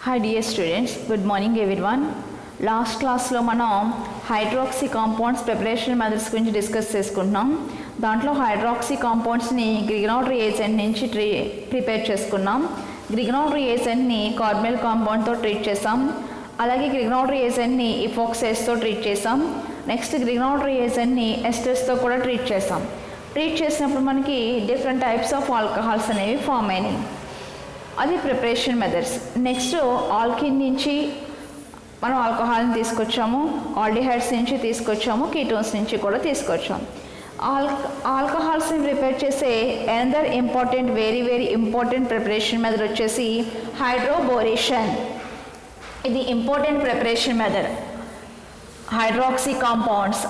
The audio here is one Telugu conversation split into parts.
Hi dear students, good morning everyone. Last క్లాస్లో మనం హైడ్రాక్సీ కాంపౌండ్స్ ప్రిపరేషన్ మెథడ్స్ గురించి డిస్కస్ చేసుకుంటున్నాం. దాంట్లో హైడ్రాక్సీ కాంపౌండ్స్ని గ్రిగ్నౌడ్ రియేజెంట్ నుంచి ప్రిపేర్ చేసుకున్నాం. గ్రిగ్నౌడ్ రియేజెంట్ని కార్బమైల్ కాంపౌండ్తో ట్రీట్ చేసాం. అలాగే గ్రిగ్నౌడ్ రియేజెంట్ని ఇఫాక్సేస్తో ట్రీట్ చేసాం. నెక్స్ట్ గ్రిగ్నౌడ్ రియేజెంట్ని ఎస్టర్స్తో కూడా ట్రీట్ చేసాం. ట్రీట్ చేసినప్పుడు మనకి డిఫరెంట్ టైప్స్ ఆఫ్ ఆల్కహాల్స్ అనేవి ఫామ్ అయినాయి. అది ప్రిపరేషన్ మెథడ్స్. నెక్స్ట్ ఆల్కిన్ నుంచి మనం ఆల్కహాల్ని తీసుకొచ్చాము, ఆల్డిహైడ్స్ నుంచి తీసుకొచ్చాము, కీటోన్స్ నుంచి కూడా తీసుకొచ్చాము. ఆల్కహాల్స్ని ప్రిపేర్ చేసే another important very important preparation method వచ్చేసి హైడ్రోబోరేషన్. ఇది important preparation method. Hydroxy compounds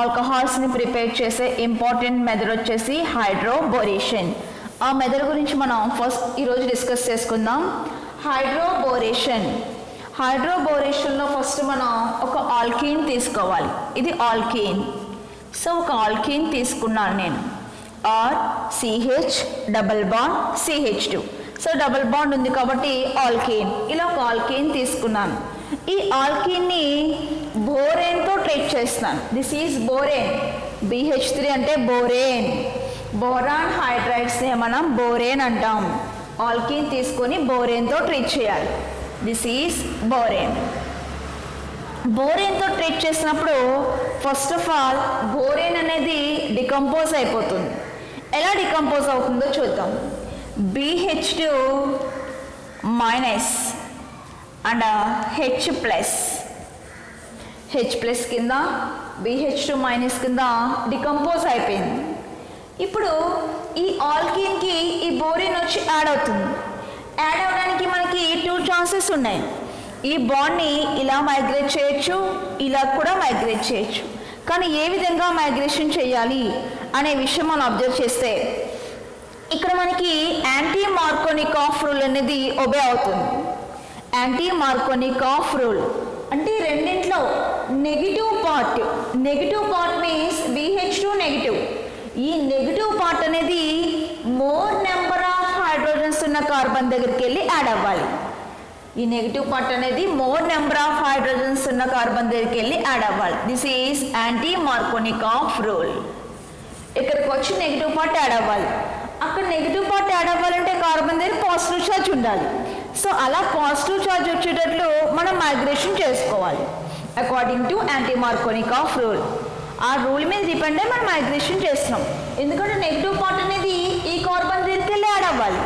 ఆల్కహాల్స్ని ప్రిపేర్ చేసే ఇంపార్టెంట్ మెథడ్ వచ్చేసి హైడ్రోబోరేషన్. ఆ మెథడ్ గురించి మనం ఫస్ట్ ఈరోజు డిస్కస్ చేసుకుందాం. హైడ్రోబోరేషన్లో ఫస్ట్ మనం ఒక ఆల్కీన్ తీసుకోవాలి. ఇది ఆల్కీన్. సో ఒక ఆల్కీన్ తీసుకున్నాను నేను. CH double bond CH2. So double bond ఉంది కాబట్టి ఆల్కీన్. ఇలా ఒక ఆల్కీన్ తీసుకున్నాను. ఈ ఆల్కీన్ని బోరేన్తో ట్రీట్ చేస్తున్నాను. This is borane. BH3 అంటే బోరేన్. బోరాన్ హైడ్రైడ్స్ని మనం బోరేన్ అంటాం. ఆల్కీన్ తీసుకొని బోరేన్తో ట్రీట్ చేయాలి. This is borane. బోరేన్తో ట్రీట్ చేసినప్పుడు ఫస్ట్ ఆఫ్ ఆల్ బోరేన్ అనేది డికంపోజ్ అయిపోతుంది. ఎలా డికంపోజ్ అవుతుందో చూద్దాం. BH2 మైనస్ అండ్ H కింద BH2 మైనస్ కింద డికంపోజ్ అయిపోయింది. ఇప్పుడు ఈ ఆల్కీన్కి ఈ బోరేన్ వచ్చి యాడ్ అవుతుంది. యాడ్ అవ్వడానికి మనకి 2 ఛాన్సెస్ ఉన్నాయి. ఈ బాండ్ని ఇలా మైగ్రేట్ చేయొచ్చు, ఇలా కూడా మైగ్రేట్ చేయొచ్చు. కానీ ఏ విధంగా మైగ్రేషన్ చేయాలి అనే విషయం మనం అబ్జర్వ్ చేస్తే ఇక్కడ మనకి యాంటీ మార్కోనికాఫ్ రూల్ అనేది ఒబే అవుతుంది. యాంటీ మార్కోనికాఫ్ రూల్ అంటే రెండింట్లో negative part means BH2 negative. ఈ నెగిటివ్ పార్ట్ అనేది మోర్ నెంబర్ ఆఫ్ హైడ్రోజన్స్ ఉన్న కార్బన్ దగ్గరికి వెళ్ళి యాడ్ అవ్వాలి. ఈ నెగిటివ్ పార్ట్ అనేది మోర్ నెంబర్ ఆఫ్ హైడ్రోజన్స్ ఉన్న కార్బన్ దగ్గరికి వెళ్ళి యాడ్ అవ్వాలి. This is anti Markovnikov rule. ఇక్కడికి వచ్చి నెగిటివ్ పార్ట్ యాడ్ అవ్వాలి. అక్కడ నెగిటివ్ పార్ట్ యాడ్ అవ్వాలంటే కార్బన్ దగ్గర పాజిటివ్ ఛార్జ్ ఉండాలి. సో అలా పాజిటివ్ ఛార్జ్ వచ్చేటట్లు మనం మైగ్రేషన్ చేసుకోవాలి according to anti Markovnikov rule. ఆ రూల్ మీద డిపెండ్ అయ్యి మనం మైగ్రేషన్ చేస్తున్నాం. ఎందుకంటే నెగిటివ్ పార్ట్ అనేది ఈ కార్బన్ దగ్గరికి వెళ్ళి యాడ్ అవ్వాలి.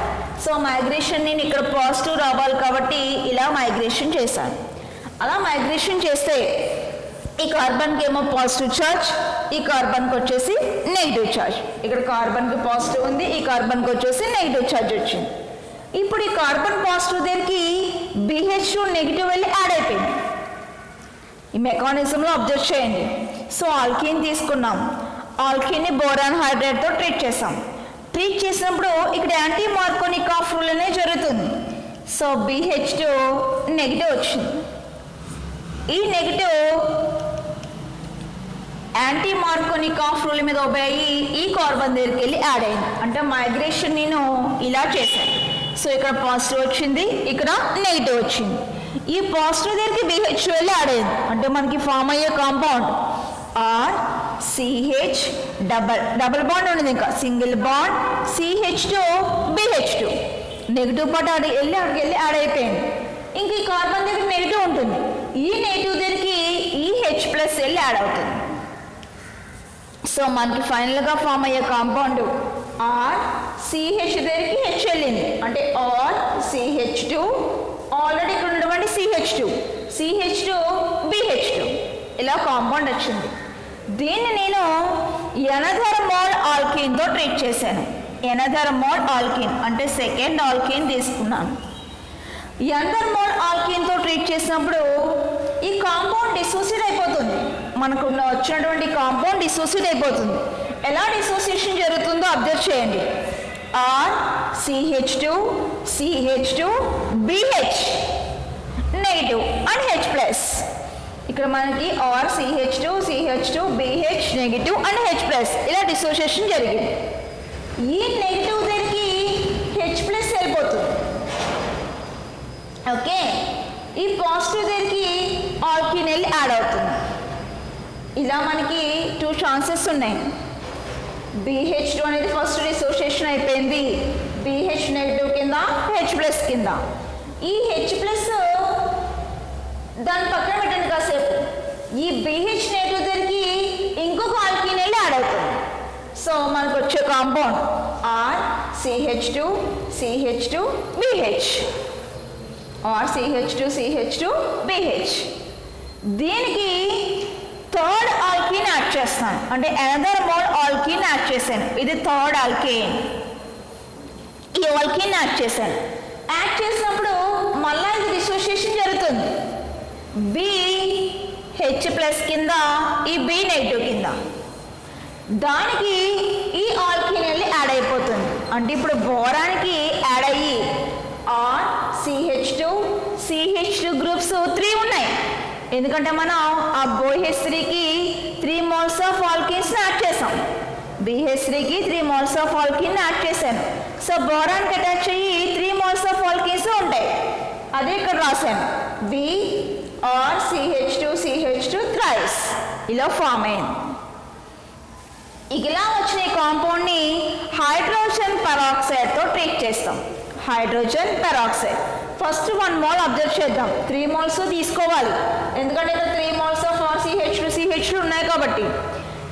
సో మైగ్రేషన్ నేను ఇక్కడ పాజిటివ్ రావాలి కాబట్టి ఇలా మైగ్రేషన్ చేశాను. అలా మైగ్రేషన్ చేస్తే ఈ కార్బన్కి ఏమో పాజిటివ్ ఛార్జ్, ఈ కార్బన్కి వచ్చేసి నెగిటివ్ ఛార్జ్. ఇక్కడ కార్బన్కి పాజిటివ్ ఉంది, ఈ కార్బన్కి వచ్చేసి నెగిటివ్ ఛార్జ్ వచ్చింది. ఇప్పుడు ఈ కార్బన్ పాజిటివ్ దగ్గరికి BH2 నెగిటివ్ వెళ్ళి యాడ్ అయిపోయింది. ఈ మెకానిజంలో అబ్జర్వ్ చేయండి. సో ఆల్కీన్ తీసుకున్నాం. ఆల్కీన్ని బోరాన్ హైడ్రైడ్తో ట్రీట్ చేసాం. ట్రీట్ చేసినప్పుడు ఇక్కడ యాంటీ మార్కోనికాఫ్ రూల్ అనేది జరుగుతుంది. సో BH2 నెగిటివ్ వచ్చింది. ఈ నెగిటివ్ యాంటీ మార్కోనికాఫ్ రూల్ మీద ఒబే అయ్యి ఈ కార్బన్ దగ్గరికి వెళ్ళి యాడ్ అయింది. అంటే మైగ్రేషన్ నేను ఇలా చేశాను. సో ఇక్కడ పాజిటివ్ వచ్చింది, ఇక్కడ నెగిటివ్ వచ్చింది. ఈ పాజిటివ్ దగ్గరికి BH2 వెళ్ళి యాడ్ అయింది. అంటే మనకి ఫామ్ అయ్యే కాంపౌండ్ CH డబల్ బాండ్ ఉండదు, ఇంకా single bond CH2 BH2. Negative part అక్కడికి వెళ్ళి యాడ్ అయిపోయింది. ఇంక ఈ కార్బన్ దగ్గర నెగిటివ్ ఉంటుంది. ఈ నెగిటివ్ దగ్గరికి ఈ H+ వెళ్ళి యాడ్ అవుతుంది. సో మనకి ఫైనల్గా ఫామ్ అయ్యే కాంపౌండ్ CH దగ్గరికి H వెళ్ళింది. అంటే CH2 ఆల్రెడీ ఇక్కడ ఉన్నటువంటి CH2 BH2 ఇలా కాంపౌండ్ వచ్చింది. దీన్ని నేను ఎనదర్ మోల్ ఆల్కీన్తో ట్రీట్ చేశాను. ఎనదర్ మోల్ ఆల్కీన్ అంటే సెకండ్ ఆల్కీన్ తీసుకున్నాను. ఎనదర్ మోల్ ఆల్కీన్తో ట్రీట్ చేసినప్పుడు ఈ కాంపౌండ్ డిసోసియేట్ అయిపోతుంది. మనకు వచ్చినటువంటి కాంపౌండ్ డిసోసియేట్ అయిపోతుంది. ఎలా డిసోసియేషన్ జరుగుతుందో అబ్జర్వ్ చేయండి. CH2 BH negative and H+. ఇక్కడ మనకి CH2 BH negative and H+ ఇలా డిసోసియేషన్ జరిగింది. ఈ నెగిటివ్ దగ్గరికి H+ వెళ్ళిపోతుంది. ఓకే, పాజిటివ్ దగ్గరికి ఆల్కిన్ వెళ్ళి యాడ్ అవుతుంది. ఇలా మనకి 2 ఛాన్సెస్ ఉన్నాయి. BH2 అనేది ఫస్ట్ డిసోసియేషన్ అయిపోయింది, BH నెగిటివ్ కింద H+ కింద. ఈ H+ దాని పక్కన పెట్టండి కాసేపు. ఈ BH నెగిటివ్ దగ్గరికి ఇంకొక ఆల్కిన్ వెళ్ళి యాడ్ అవుతుంది. సో మనకు వచ్చే compound RCH2 CH2 BH or CH2 CH2 BH. దీనికి థర్డ్ ఆల్కీన్ యాడ్ చేస్తాను, అంటే అనదర్ మోడ్ ఆల్కీన్ యాడ్ చేశాను. ఇది థర్డ్ ఆల్కేన్. ఈ ఆల్కీన్ యాడ్ చేశాను. యాడ్ చేసినప్పుడు మళ్ళా ఇది డిసోసియేషన్ జరుగుతుంది. BH+ కింద, ఈ B నెగిటివ్ కింద. దానికి ఈ ఆల్కీన్ వెళ్ళి యాడ్ అయిపోతుంది. అంటే ఇప్పుడు బోరానికి యాడ్ అయ్యి RCH2 CH2 గ్రూప్స్ 3 ఉన్నాయి. ఎందుకంటే మనం ఆ BH3కి 3 మోల్స్ ఆఫ్ ఆల్కీన్స్ యాడ్ చేసాం. BH3కి 3 మోల్స్ ఆఫ్ ఆల్కీన్ యాడ్ చేశాను. సో బోరాన్కి అటాచ్ అయ్యి 3 మోల్స్ ఆఫ్ ఆల్కీన్స్ ఉంటాయి. అదే ఇక్కడ రాశాను. BRCH2 CH2 థ్రైస్ ఇలా ఫామ్ అయింది. ఇలా వచ్చిన ఈ కాంపౌండ్ని హైడ్రోజన్ పెరాక్సైడ్తో ట్రీట్ చేస్తాం. Hydrogen peroxide first 1 mole observe చేద్దాం. 3 మోల్స్ తీసుకోవాలి, ఎందుకంటే ఇక్కడ 3 మోల్స్ ఆఫ్ CH2 ఉన్నాయి కాబట్టి.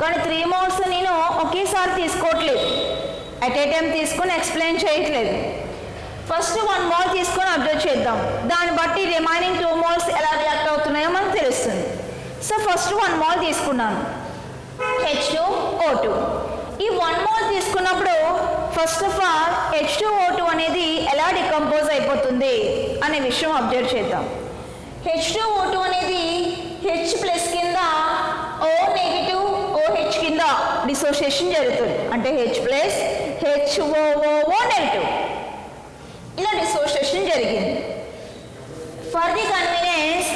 కానీ 3 మోల్స్ నేను ఒకేసారి తీసుకోవట్లేదు, అట్ ఏ టైం తీసుకొని ఎక్స్ప్లెయిన్ చేయట్లేదు. ఫస్ట్ 1 మోల్ తీసుకొని అబ్జర్వ్ చేద్దాం. దాన్ని బట్టి రిమైనింగ్ 2 మోల్స్ ఎలా రియాక్ట్ అవుతున్నాయో మనకు తెలుస్తుంది. సో ఫస్ట్ 1 మోల్ తీసుకున్నాను, H2O2. ఈ 1 మోల్ తీసుకున్నప్పుడు ఫస్ట్ ఆఫ్ ఆల్ H2O2 అనేది ఎలా డికంపోజ్ అయిపోతుంది అనే విషయం అబ్జర్వ్ చేద్దాం. H2O2 అనేది H+ కింద O నెగిటివ్ OH కింద డిసోసియేషన్ జరుగుతుంది. అంటే H+ HOO నెగిటివ్ ఇలా డిసోసియేషన్ జరిగింది. ఫర్ ది కన్వీనియన్స్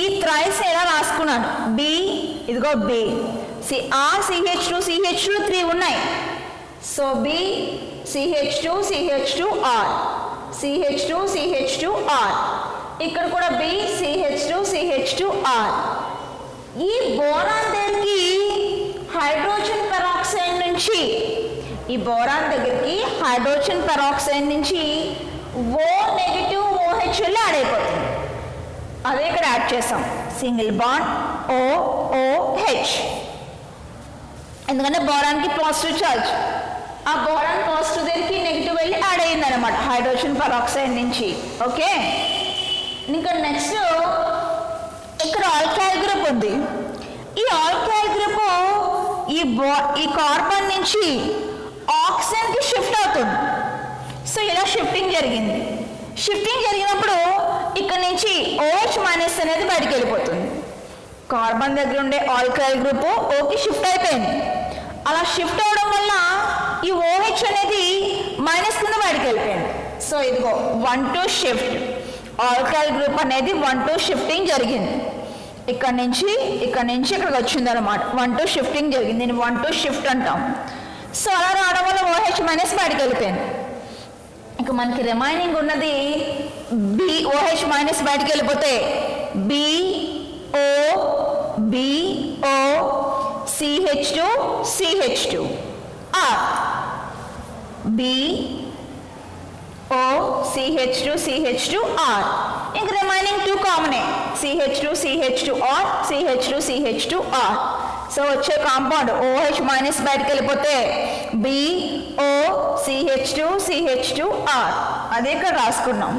ఈ థ్రైస్ ఎలా రాసుకున్నాను, B ఇదిగో B, RCH2 CH2 3 ఉన్నాయి. So B CH2 CH2 R CH2 CH2 R, ఇక్కడ కూడా B CH2 CH2 R. ఈ బోరాన్ దగ్గరికి హైడ్రోజన్ పెరాక్సైడ్ నుంచి, ఈ బోరాన్ దగ్గరికి హైడ్రోజన్ పెరాక్సైడ్ నుంచి O నెగిటివ్ OH వెళ్ళి యాడ్ అయిపోతుంది. అదే ఇక్కడ యాడ్ చేసాం, సింగిల్ బాండ్ OOH. ఎందుకంటే బోరాన్కి పాజిటివ్ చార్జ్, ఆ బోరాన్ పాజిటివ్ దగ్గరికి నెగిటివ్ వెళ్ళి యాడ్ అయ్యింది అనమాట హైడ్రోజన్ పెరాక్సైడ్ నుంచి. ఓకే, ఇంకా నెక్స్ట్ ఇక్కడ ఆల్కైల్ గ్రూప్ ఉంది. ఈ ఆల్కైల్ గ్రూప్ ఈ కార్బన్ నుంచి ఆక్సిజన్కి షిఫ్ట్ అవుతుంది. సో ఇలా షిఫ్టింగ్ జరిగింది. షిఫ్టింగ్ జరిగినప్పుడు ఇక్కడ నుంచి OH- అనేది బయటికి వెళ్ళిపోతుంది. కార్బన్ దగ్గర ఉండే ఆల్కైల్ గ్రూప్ ఓకి షిఫ్ట్ అయిపోయింది. అలా షిఫ్ట్ అవడం వల్ల ఈ OH అనేది మైనస్ కింద బయటికి వెళ్ళిపోయింది. సో ఇదిగో 1-2 షిఫ్ట్, ఆల్కైల్ గ్రూప్ అనేది 1-2 షిఫ్టింగ్ జరిగింది. ఇక్కడ నుంచి ఇక్కడికి వచ్చింది అనమాట. 1-2 షిఫ్టింగ్ జరిగింది, దీన్ని 1-2 షిఫ్ట్ అంటాం. సో అలా రావడం వల్ల OH- బయటికి వెళ్ళిపోయింది. ఇక మనకి రిమైనింగ్ ఉన్నది BOH- బయటికి వెళ్ళిపోతే BO CH2 CH2 R, BO CH2 CH2 R. ఇంక రిమైనింగ్ 2 కామనే, CH2 CH2 R CH2 CH2 R. So వచ్చే కాంపౌండ్ OH- బయటికి వెళ్ళిపోతే BO CH2 CH2 R. అదే ఇక్కడ రాసుకున్నాం.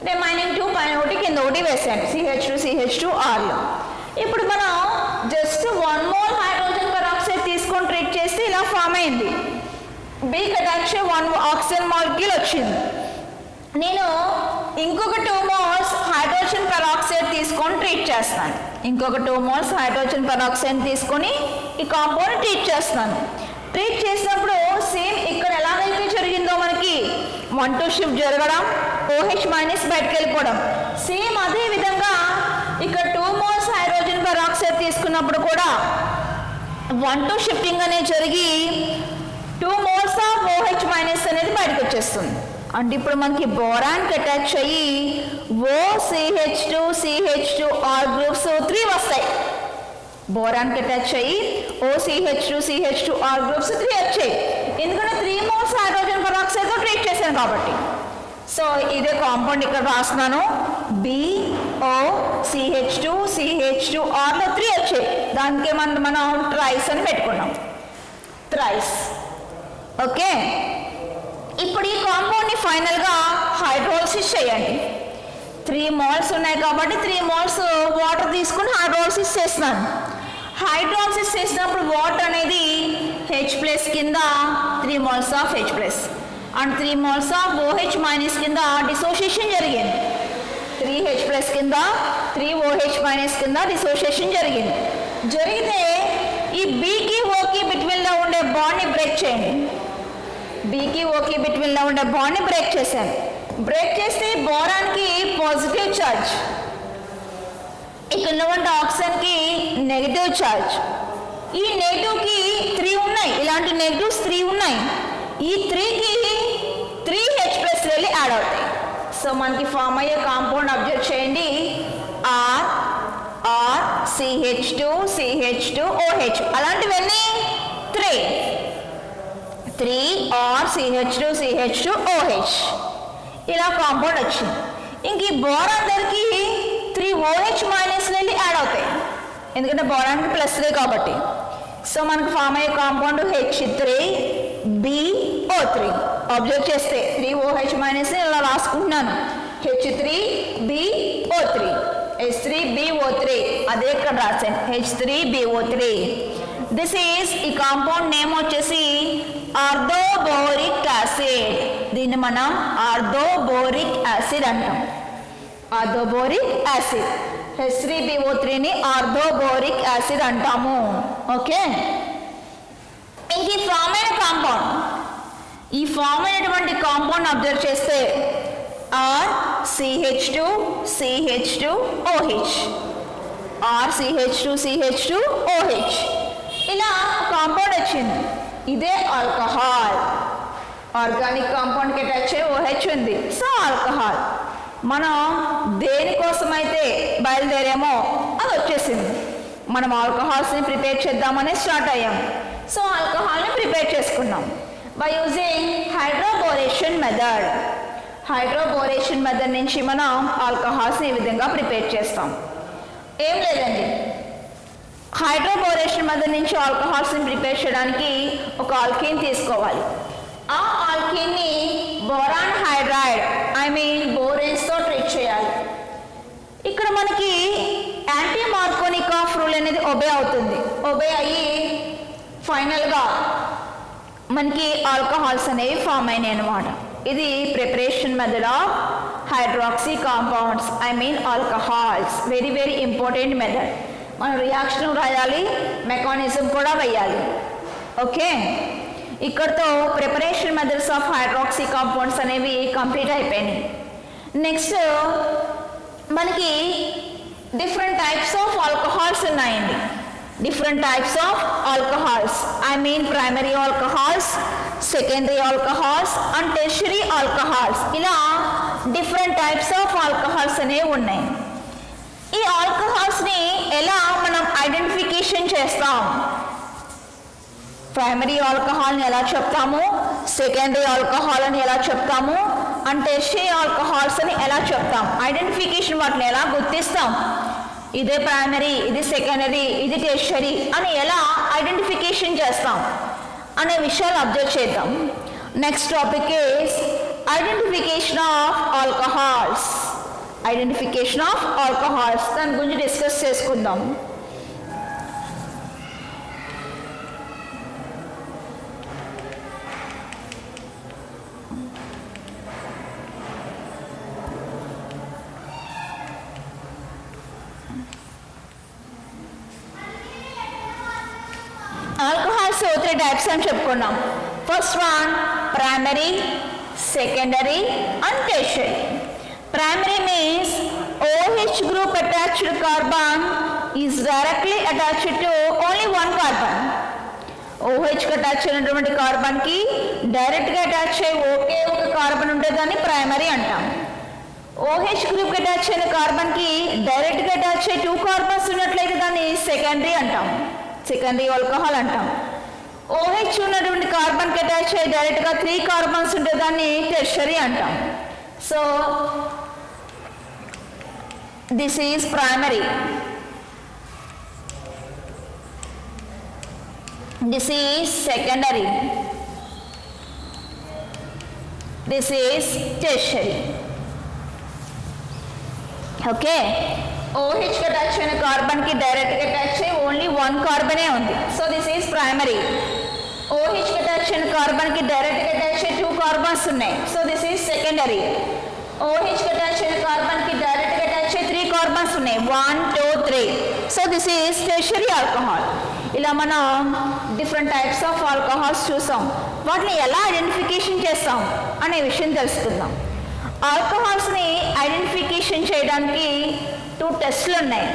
రిమైనింగ్ 2 పైన ఒకటి కింద ఒకటి వేసాను CH2 CH2 Rలో. ఇప్పుడు మనం జస్ట్ 1 మోల్ హైడ్రోజన్ పెరాక్సైడ్ తీసుకొని ట్రీట్ చేస్తే ఇలా ఫామ్ అయింది. Bకి అటాచ్ 1 ఆక్సిజన్ మాలిక్యూల్ వచ్చింది. నేను ఇంకొక 2 మోల్స్ హైడ్రోజన్ పెరాక్సైడ్ తీసుకొని ట్రీట్ చేస్తాను. ఇంకొక 2 మోల్స్ హైడ్రోజన్ పెరాక్సైడ్ తీసుకొని ఈ కాంపౌండ్ ట్రీట్ చేస్తున్నాను. ట్రీట్ చేసినప్పుడు సేమ్ ఇక్కడ ఎలాగైతే జరిగిందో మనకి 1-2 షిఫ్ట్ జరగడం, OH- బయటకు వెళ్ళిపోవడం, సేమ్ అదే విధంగా ఇక్కడ 2 మోల్స్ హైడ్రోజన్ పెరాక్సైడ్ తీసుకున్నప్పుడు కూడా 1-2 షిఫ్టింగ్ అనేది జరిగి 2 మోల్స్ ఆఫ్ OH- అనేది బయటకు వచ్చేస్తుంది. అంటే ఇప్పుడు మనకి బోరాన్కి అటాచ్ అయ్యి OCH2CH2R గ్రూప్స్ 3 వస్తాయి. బోరాన్కి అటాచ్ అయ్యి OCH2CH2R గ్రూప్స్ 3 వచ్చాయి. ఎందుకంటే 3 మోల్స్ హైడ్రోజన్ పెరాక్సైడ్తో ట్రీట్ చేశాను కాబట్టి. సో ఇదే కాంపౌండ్ ఇక్కడ రాస్తున్నాను. BOCH2CH2Rలో 3 వచ్చాయి. దానికి మనం ట్రైస్ అని పెట్టుకున్నాం. ట్రైస్. ఓకే, ఇప్పుడు ఈ కాంపౌండ్ని ఫైనల్గా హైడ్రోలిసిస్ చేయండి. 3 మోల్స్ ఉన్నాయి కాబట్టి 3 మోల్స్ వాటర్ తీసుకుని హైడ్రోలిసిస్ చేస్తున్నాను. హైడ్రోలిసిస్ చేసినప్పుడు వాటర్ అనేది H+ కింద 3 moles of H+ and 3 moles of OH- కింద డిసోసియేషన్ జరిగింది. 3H+ కింద 3OH- కింద డిసోసియేషన్ జరిగితే ఈ Bకి Oకి బిట్వీన్లో ఉండే బాండ్ని బ్రేక్ చేయండి. Bకి Oకి బిట్వీన్లో ఉండే బాండ్ని బ్రేక్ చేశాను. బ్రేక్ చేస్తే బోరాన్కి పాజిటివ్ ఛార్జ్, ఇక్కడ ఉన్నటువంటి ఆక్సిజన్కి నెగిటివ్ ఛార్జ్. ఈ నెగిటివ్కి 3 ఉన్నాయి, ఇలాంటి నెగిటివ్స్ 3 ఉన్నాయి. ఈ 3కి 3H+ వెళ్ళి యాడ్ అవుతాయి. సో మనకి ఫామ్ అయ్యే కాంపౌండ్ అబ్జర్వ్ చేయండి. RCH2CH2OH అలాంటివన్నీ 3RCH2CH2OH ఇలా కాంపౌండ్ వచ్చింది. ఇంక ఈ బోరాన్ దగ్గరికి 3OH- వెళ్ళి యాడ్ అవుతాయి, ఎందుకంటే బోరాన్కి +3 కాబట్టి. సో మనకు ఫామ్ అయ్యే కాంపౌండ్ H3BO3. అబ్జర్వ్ చేస్తే 3OH- ఇలా రాసుకుంటున్నాను. H3BO3 H3BO3 అదే ఇక్కడ రాశాను. H3BO3. దిస్ ఈజ్ ఈ కాంపౌండ్ నేమ్ వచ్చేసి ఆర్థోబోరిక్ యాసిడ్. దీన్ని మనం ఆర్థోబోరిక్ యాసిడ్ అంటాం. ఆర్థోబోరిక్ యాసిడ్. H3BO3ని ఆర్థోబోరిక్ యాసిడ్ అంటాము. ఓకే, ఇంక ఈ ఫామ్ అయిన కాంపౌండ్, ఈ ఫామ్ అయినటువంటి కాంపౌండ్ అబ్జర్వ్ చేస్తే RCH2CH2OH RCH2CH2OH ఇలా కాంపౌండ్ వచ్చింది. ఇదే ఆల్కహాల్. ఆర్గానిక్ కాంపౌండ్కి అటాచ్ అయ్యి OH ఉంది. So alcohol. మనం దేనికోసమైతే బయలుదేరామో అది వచ్చేసింది. మనం ఆల్కహాల్స్ని ప్రిపేర్ చేద్దామని స్టార్ట్ అయ్యాం. సో ఆల్కహాల్ని ప్రిపేర్ చేసుకున్నాం బై యూజింగ్ హైడ్రోబోరేషన్ మెథడ్. హైడ్రోబోరేషన్ మెథడ్ నుంచి మనం ఆల్కహాల్స్ని ఈ విధంగా ప్రిపేర్ చేస్తాం. ఏం లేదండి, హైడ్రోబోరేషన్ మెథడ్ నుంచి ఆల్కహాల్స్ని ప్రిపేర్ చేయడానికి ఒక ఆల్కీన్ తీసుకోవాలి. ఆ ఆల్కీన్ని బోరాన్ హైడ్రైడ్ బోరేన్స్తో ట్రీట్ చేయాలి. ఇక్కడ మనకి యాంటీ మార్కోనిక్ ఆఫ్ రూల్ అనేది ఒబే అవుతుంది. ఒబే అయ్యి ఫైనల్గా మనకి ఆల్కహాల్స్ అనేవి ఫామ్ అయినాయి అన్నమాట. ఇది preparation method of hydroxy compounds alcohols. Very very important method. మనం రియాక్షన్ రాయాలి, మెకానిజం కూడా వేయాలి. ఓకే, ఇక్కడతో preparation methods of hydroxy compounds అనేవి కంప్లీట్ అయిపోయినాయి. నెక్స్ట్ మనకి డిఫరెంట్ టైప్స్ ఆఫ్ ఆల్కహాల్స్ ఉన్నాయండి. Different types of alcohols primary alcohols, secondary alcohols and tertiary alcohols. ఇలా డిఫరెంట్ టైప్స్ ఆఫ్ ఆల్కహాల్స్ అనేవి ఉన్నాయి. ఈ ఆల్కహాల్స్ని ఎలా మనం ఐడెంటిఫికేషన్ చేస్తాం? ప్రైమరీ ఆల్కహాల్ని ఎలా చెప్తాము, సెకండరీ ఆల్కహాల్ అని ఎలా చెప్తాము, అండ్ టెర్షరీ ఆల్కహాల్స్ అని ఎలా చెప్తాం? ఐడెంటిఫికేషన్ వాటిని ఎలా గుర్తిస్తాం? ఇదే ప్రైమరీ, ఇది సెకండరీ, ఇది టెర్షరీ అని ఎలా ఐడెంటిఫికేషన్ చేస్తాం అనే విషయాలు అబ్జర్వ్ చేద్దాం. Next topic is identification of alcohols. Identification of alcohols దాని గురించి డిస్కస్ చేసుకుందాం. ఆల్కహాల్స్ 3 టైప్స్ అని చెప్పుకున్నాం. First one primary, secondary and tertiary. Primary means OH group attached carbon is directly attached to only one carbon. ఓహెచ్కి అటాచ్ అయినటువంటి కార్బన్కి డైరెక్ట్గా అటాచ్ అయ్యి ఒకే ఒక కార్బన్ ఉంటే దాన్ని ప్రైమరీ అంటాం. OH గ్రూప్కి అటాచ్ అయిన కార్బన్కి డైరెక్ట్గా అటాచ్ అయ్యి 2 కార్బన్స్ ఉన్నట్లయితే దాన్ని సెకండరీ అంటాం, సెకండరీ ఆల్కహాల్ అంటాం. OH ఉన్నటువంటి కార్బన్కి అటాచ్ అయ్యి డైరెక్ట్గా 3 కార్బన్స్ ఉంటే దాన్ని టెర్షరీ అంటాం. So this is primary, this is secondary, this is tertiary. Okay, OH కి అటాచ్ అయిన కార్బన్ కి డైరెక్ట్ గా అటాచ్ అయ్యి ఓన్లీ 1 కార్బనే ఉంది. So this is primary. OH కి అటాచ్ అయిన కార్బన్ కి డైరెక్ట్ గా అటాచ్ అయ్యి 2 కార్బన్స్ ఉన్నాయి. So this is secondary. OH కి అటాచ్ అయిన కార్బన్ కి డైరెక్ట్ గా అటాచ్ అయ్యి 3 కార్బన్స్ ఉన్నాయి, 1 2 3. So this is tertiary alcohol. ఇలా మనం డిఫరెంట్ టైప్స్ ఆఫ్ ఆల్కహాల్స్ చూసాం. వాటిని ఎలా ఐడెంటిఫికేషన్ చేస్తాం అనే విషయం తెలుసుకుందాం. ఆల్కహాల్స్ని ఐడెంటిఫికేషన్ చేయడానికి 2 టెస్ట్లు ఉన్నాయి.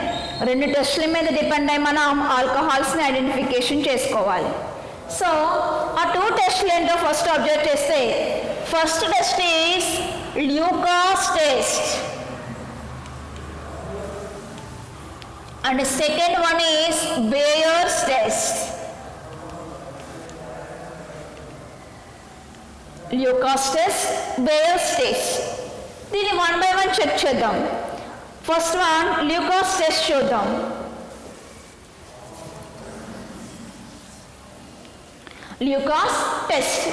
2 టెస్ట్ల మీద డిపెండ్ అయ్యి మనం ఆల్కహాల్స్ని ఐడెంటిఫికేషన్ చేసుకోవాలి. సో ఆ 2 టెస్ట్లు ఏంటో ఫస్ట్ అబ్జర్వ్ చేస్తే, first test is Lucas test and the second one is Bayer's test. Lucas test, Bayer's test. దీన్ని 1 by 1 చెక్ చేద్దాం. ఫస్ట్ వన్ ల్యూకాస్ టెస్ట్ చూద్దాం. Lucas test.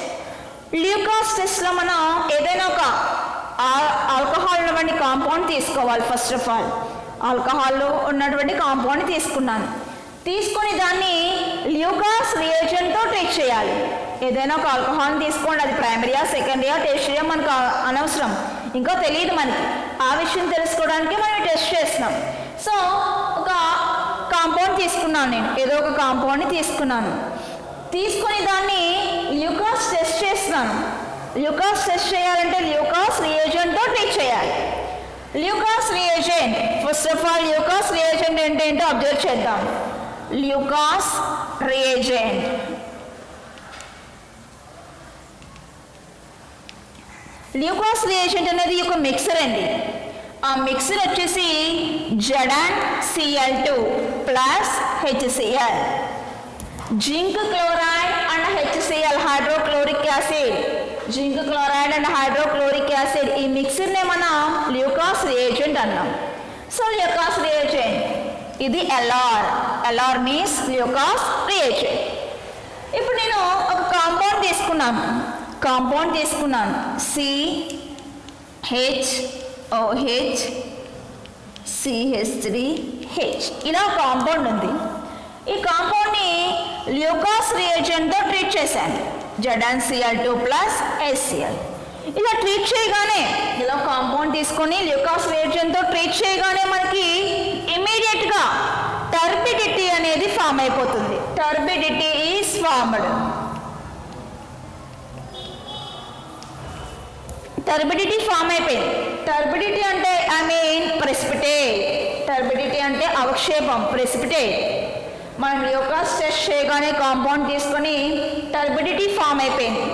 ల్యూకాస్ టెస్ట్లో మనం ఏదైనా ఒక ఆల్కహాల్ ఉన్నటువంటి కాంపౌండ్ తీసుకోవాలి. ఫస్ట్ ఆఫ్ ఆల్ ఆల్కహాల్లో ఉన్నటువంటి కాంపౌండ్ తీసుకొని దాన్ని ల్యూకాస్ రియేజెంట్తో ట్రీట్ చేయాలి. ఏదైనా ఒక ఆల్కహాల్ని తీసుకోండి, అది ప్రైమరీయా సెకండరీయా టెర్షరీయా మనకు అనవసరం, ఇంకా తెలియదు మనకి. ఆ విషయం తెలుసుకోవడానికి మనం టెస్ట్ చేస్తున్నాం. సో ఒక కాంపౌండ్ తీసుకున్నాను, నేను ఏదో ఒక కాంపౌండ్ని తీసుకొని దాన్ని ల్యూకాస్ టెస్ట్ చేస్తున్నాను. ల్యూకాస్ టెస్ట్ చేయాలంటే ల్యూకాస్ రియేజెంట్తో ట్రీట్ చేయాలి. Lucas reagent, first of all Lucas reagent ఏంటంటే అబ్జర్వ్ చేద్దాం. ల్యూకాస్ రియేజెంట్ ల్యూకాస్ రియేజెంట్ అనేది ఒక మిక్సర్ అండి. ఆ మిక్సర్ వచ్చేసి ZnCl2 plus HCl, zinc chloride and HCl hydrochloric acid, zinc chloride and hydrochloric acid, ఈ మిక్సర్నే మనం ల్యూకాస్ రియేజెంట్ అన్నాం. సో ల్యూకాస్ రియేజెంట్ ఇది LR మీన్స్ ల్యూకాస్ రియేజెంట్. ఇప్పుడు నేను ఒక కాంపౌండ్ తీసుకున్నాను CHOH CH3H, ఇలా కాంపౌండ్ ఉంది. ఈ కాంపౌండ్ని ల్యూకాస్ రియేజెంట్తో ట్రీట్ చేశాను, ZnCl2 ప్లస్ HCl. ఇలా ట్రీట్ చేయగానే, ఇలా కాంపౌండ్ తీసుకొని ల్యూకాస్ రియేజెంట్తో ట్రీట్ చేయగానే మనకి ఇమీడియట్గా టర్బిడిటీ అనేది ఫామ్ అయిపోతుంది. Turbidity is formed. Turbidity form అయిపోయింది. టర్బిడిటీ అంటే ప్రెసిపిటేట్. టర్బిడిటీ అంటే అవక్షేపం, ప్రెసిపిటేట్. మనం ల్యూకాస్ టెస్ట్ చేయగానే కాంపౌండ్ తీసుకొని టర్బిడిటీ ఫామ్ అయిపోయింది.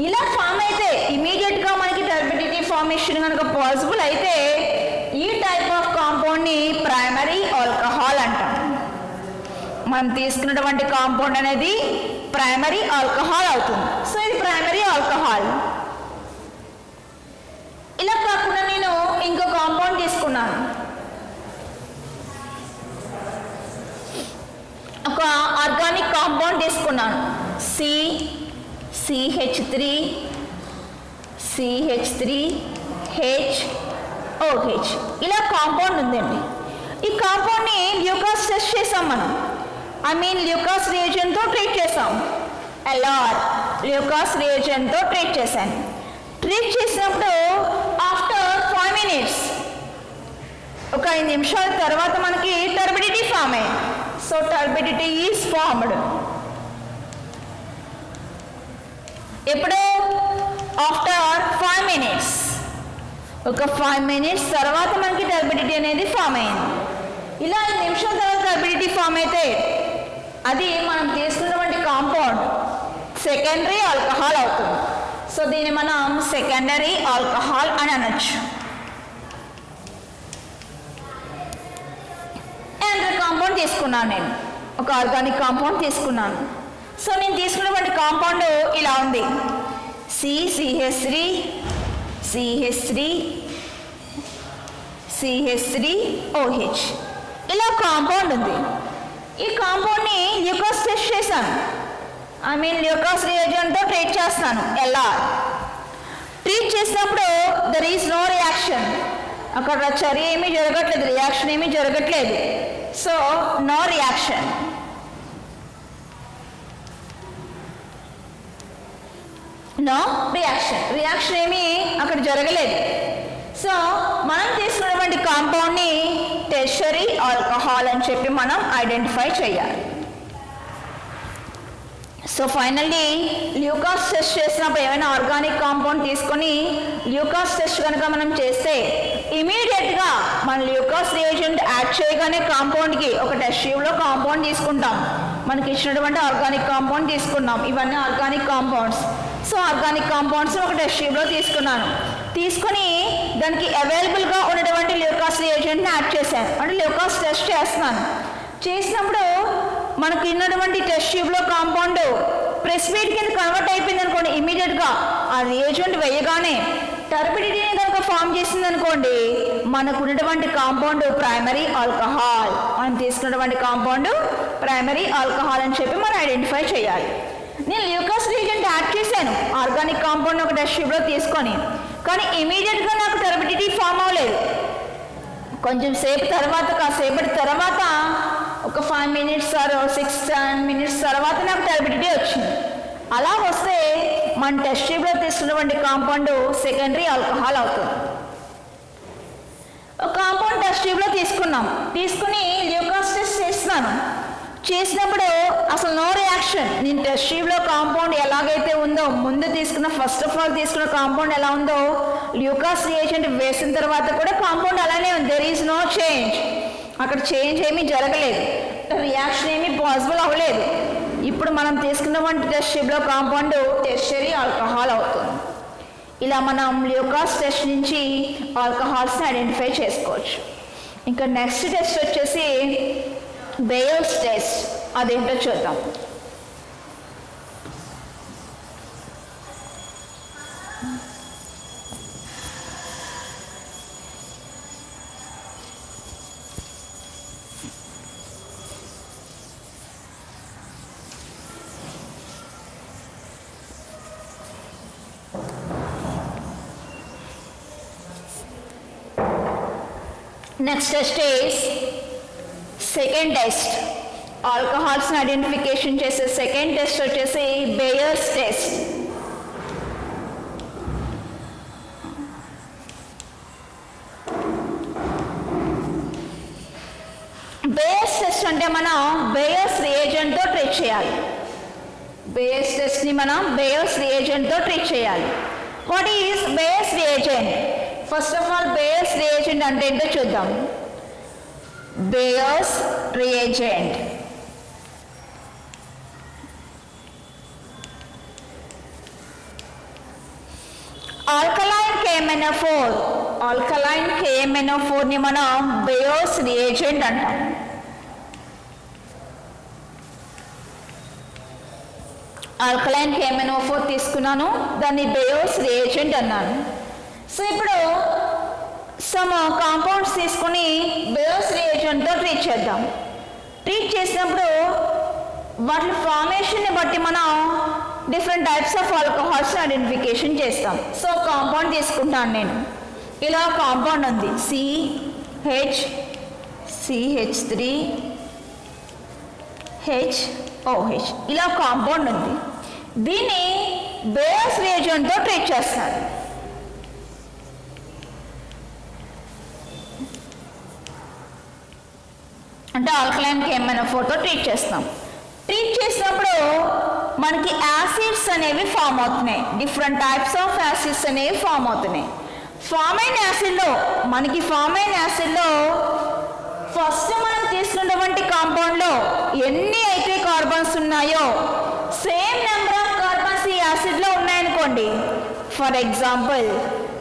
ఇలా ఫామ్ అయితే ఇమీడియట్గా మనకి టర్బిడిటీ ఫార్మేషన్ కనుక పాసిబుల్ అయితే ఈ టైప్ ఆఫ్ కాంపౌండ్ని ప్రైమరీ ఆల్కహాల్ అంటాం. మనం తీసుకున్నటువంటి కాంపౌండ్ అనేది ప్రైమరీ ఆల్కహాల్ అవుతుంది. సో ఇది ప్రైమరీ ఆల్కహాల్. ఇలా కాకుండా నేను ఇంకో కాంపౌండ్ తీసుకున్నాను, ఒక ఆర్గానిక్ కాంపౌండ్ తీసుకున్నాను, CH3CH3HOH, ఇలా కాంపౌండ్ ఉందండి. ఈ కాంపౌండ్ని ల్యూకాస్ టెస్ట్ చేసాం మనం, ల్యూకాస్ రియేజెంట్తో ట్రీట్ చేసాం. LR ల్యూకాస్ రియేజెంట్తో ట్రీట్ చేశాను. ట్రీట్ చేసినప్పుడు ఆఫ్టర్ 5 minutes, ఒక 5 నిమిషాల తర్వాత మనకి టర్బిడిటీ ఫామ్ అయింది. So turbidity is formed. ఎప్పుడు? After 5 minutes. ఒక 5 minutes తర్వాత మనకి టర్బిడిటీ అనేది ఫామ్ అయింది. ఇలా 5 నిమిషాల తర్వాత టర్బిడిటీ ఫామ్ అయితే అది మనం తీసుకున్నటువంటి కాంపౌండ్ సెకండరీ ఆల్కహాల్ అవుతుంది. సో దీన్ని మనం సెకండరీ ఆల్కహాల్ అని అనొచ్చు. యాంథ్రక్ కాంపౌండ్ తీసుకున్నాను, నేను ఒక ఆర్గానిక్ కాంపౌండ్ తీసుకున్నాను. సో నేను తీసుకున్నటువంటి కాంపౌండ్ ఇలా ఉంది, CCH3 CH3 CH3OH ఇలా కాంపౌండ్ ఉంది. ఈ కాంపౌండ్ని ల్యూకాస్ టెస్ట్ చేశాను, ల్యూకాస్ రియేజెంట్తో ట్రీట్ చేస్తాను. LR ట్రీట్ చేసినప్పుడు దర్ ఈజ్ నో రియాక్షన్, అక్కడ చర్య ఏమీ జరగట్లేదు, రియాక్షన్ ఏమీ జరగట్లేదు. So no reaction. రియాక్షన్ ఏమీ అక్కడ జరగలేదు. సో మనం తీసుకున్నటువంటి కాంపౌండ్ని టెర్షరీ ఆల్కహాల్ అని చెప్పి మనం ఐడెంటిఫై చేయాలి. సో ఫైనల్లీ ల్యూకాస్ టెస్ట్ చేసినప్పుడు ఏమైనా ఆర్గానిక్ కాంపౌండ్ తీసుకొని ల్యూకాస్ టెస్ట్ కనుక మనం చేస్తే ఇమీడియట్గా మన ల్యూకాస్ రియేజెంట్ యాడ్ చేయగానే కాంపౌండ్కి ఒక టెస్ట్ ట్యూబ్లో కాంపౌండ్ తీసుకుంటాం. మనకి ఇచ్చినటువంటి ఆర్గానిక్ కాంపౌండ్ తీసుకున్నాం, ఇవన్నీ organic compounds. So organic compounds ఒక టెస్ట్ ట్యూబ్లో తీసుకున్నాను, తీసుకొని దానికి అవైలబుల్గా ఉన్నటువంటి ల్యూకాస్ రియేజెంట్ని యాడ్ చేశాను, అంటే ల్యూకాస్ టెస్ట్ చేస్తున్నాను. చేసినప్పుడు మనకి ఉన్నటువంటి టెస్ట్ ట్యూబ్లో కాంపౌండ్ ప్రెసిపిటేట్ కింద కన్వర్ట్ అయిపోయింది అనుకోండి, ఇమీడియట్గా ఆ రియేజెంట్ వేయగానే టర్బిడిటీని కనుక ఫామ్ చేసింది అనుకోండి, మనకు ఉన్నటువంటి కాంపౌండ్ ప్రైమరీ ఆల్కహాల్. మనం తీసుకున్నటువంటి కాంపౌండ్ ప్రైమరీ ఆల్కహాల్ అని చెప్పి మనం ఐడెంటిఫై చేయాలి. నేను ల్యూకాస్ రియేజెంట్ యాడ్ చేశాను ఆర్గానిక్ కాంపౌండ్ ఒక టెస్ట్ ట్యూబ్లో తీసుకొని, కానీ ఇమీడియట్గా నాకు టర్బిడిటీ ఫామ్ అవ్వలేదు. కొంచెం సేపు తర్వాత, కాసేపటి తర్వాత, ఒక 5 minutes or 6-10 minutes తర్వాత నాకు టర్బిడిటీ వచ్చింది. అలా వస్తే మన టెస్ట్ ట్యూబ్లో తీసుకున్నటువంటి కాంపౌండ్ సెకండరీ ఆల్కహాల్ అవుతుంది. ఒక కాంపౌండ్ టెస్ట్ ట్యూబ్లో తీసుకుని ల్యూకాస్ టెస్ట్ చేసినప్పుడు అసలు నో రియాక్షన్. నేను టెస్ట్ ట్యూబ్లో కాంపౌండ్ ఎలాగైతే ఉందో, ముందు ఫస్ట్ ఆఫ్ ఆల్ తీసుకున్న కాంపౌండ్ ఎలా ఉందో, ల్యూకాస్ రియేజెంట్ వేసిన తర్వాత కూడా కాంపౌండ్ అలానే ఉంది. దెర్ ఈజ్ నో చేంజ్, అక్కడ చేంజ్ ఏమీ జరగలేదు, రియాక్షన్ ఏమీ పాసిబుల్ అవ్వలేదు. ఇప్పుడు మనం తీసుకున్నటువంటి టెస్ట్ ట్యూబ్లో కాంపౌండ్ టెర్షరీ ఆల్కహాల్ అవుతుంది. ఇలా మనం ల్యూకాస్ టెస్ట్ నుంచి ఆల్కహాల్స్ని ఐడెంటిఫై చేసుకోవచ్చు. ఇంకా నెక్స్ట్ టెస్ట్ వచ్చేసి బేయర్స్ టెస్ట్, అదేంటో చూద్దాం. Next test is second test. Alcohols identification చేసే second test వచ్చేసి Bayer's test. Bayer's test అంటే మనం Bayer's reagent తో ట్రీట్ చేయాలి. Bayer's test ని మనం Bayer's reagent తో ట్రీట్ చేయాలి. What is Bayer's reagent? First of all buyers reagent అంటే ఏంటో చూద్దాం. బేయర్స్ రియేజెంట్ ఆల్కలైన్ KMnO4 ని మనం బేయర్స్ రియేజెంట్ అంటాం. ఆల్కలైన్ KMnO4 తీసుకున్నాను, దాన్ని బేయర్స్ రియేజెంట్ అన్నాను. సో ఇప్పుడు సమ్ కాంపౌండ్స్ తీసుకుని బేయర్స్ రియేజెంట్తో ట్రీట్ చేద్దాం. ట్రీట్ చేసినప్పుడు వాటి ఫార్మేషన్ని బట్టి మనం different types of alcohols identification చేస్తాం. సో కాంపౌండ్ తీసుకుంటాను నేను, ఇలా కాంపౌండ్ ఉంది CH3HOH ఇలా కాంపౌండ్ ఉంది. దీన్ని బేయర్స్ రియేజెంట్తో ట్రీట్ చేస్తాను. అంటే ఆల్కలైన్ KMnO4తో ట్రీట్ చేస్తాం. ట్రీట్ చేసినప్పుడు మనకి యాసిడ్స్ అనేవి ఫామ్ అవుతున్నాయి, డిఫరెంట్ టైప్స్ ఆఫ్ యాసిడ్స్ అనేవి ఫామ్ అవుతున్నాయి. ఫామ్ అయిన యాసిడ్లో ఫస్ట్ మనం తీసుకున్నటువంటి కాంపౌండ్లో ఎన్ని అయితే కార్బన్స్ ఉన్నాయో సేమ్ నెంబర్ ఆఫ్ కార్బన్స్ ఈ యాసిడ్లో ఉన్నాయనుకోండి. ఫర్ ఎగ్జాంపుల్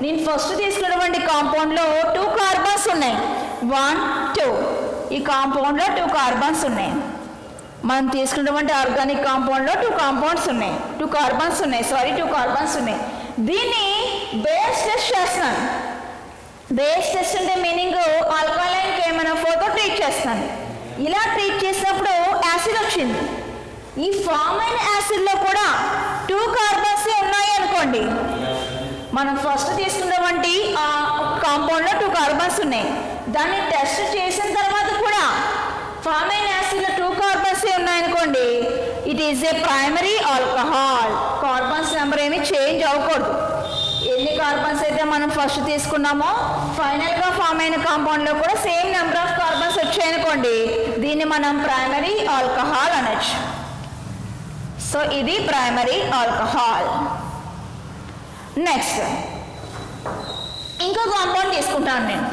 నేను ఫస్ట్ తీసుకున్నటువంటి కాంపౌండ్లో 2 కార్బన్స్ ఉన్నాయి. 1 2 ఈ కాంపౌండ్లో 2 కార్బన్స్ ఉన్నాయి. మనం తీసుకున్నటువంటి ఆర్గానిక్ కాంపౌండ్లో 2 కార్బన్స్ ఉన్నాయి. దీన్ని బేస్ టెస్ట్ చేస్తున్నాను. బేస్ టెస్ట్ అంటే మీనింగ్ ఆల్కలైన్ KMnO4తో ట్రీట్ చేస్తాను. ఇలా ట్రీట్ చేసినప్పుడు యాసిడ్ వచ్చింది. ఈ ఫామ్ అయిన యాసిడ్లో కూడా 2 కార్బన్స్ ఉన్నాయి అనుకోండి. మనం ఫస్ట్ తీసుకున్నటువంటి కాంపౌండ్లో 2 కార్బన్స్ ఉన్నాయి. దాన్ని టెస్ట్ చేసిన తర్వాత కూడా ఫామ్ అయిన యాసిడ్లో 2 కార్బన్స్ ఉన్నాయనుకోండి. It is a primary alcohol. Carbons number ఏమి చేంజ్ అవ్వకూడదు. ఎన్ని కార్బన్స్ అయితే మనం ఫస్ట్ తీసుకున్నామో ఫైనల్గా ఫామ్ అయిన కాంపౌండ్లో కూడా సేమ్ నెంబర్ ఆఫ్ కార్బన్స్ వచ్చాయనుకోండి. దీన్ని మనం ప్రైమరీ ఆల్కహాల్ అనొచ్చు. సో ఇది ప్రైమరీ ఆల్కహాల్. నెక్స్ట్ ఇంకో కాంపౌండ్ తీసుకుంటాను నేను.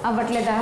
అవ్వట్లేదా?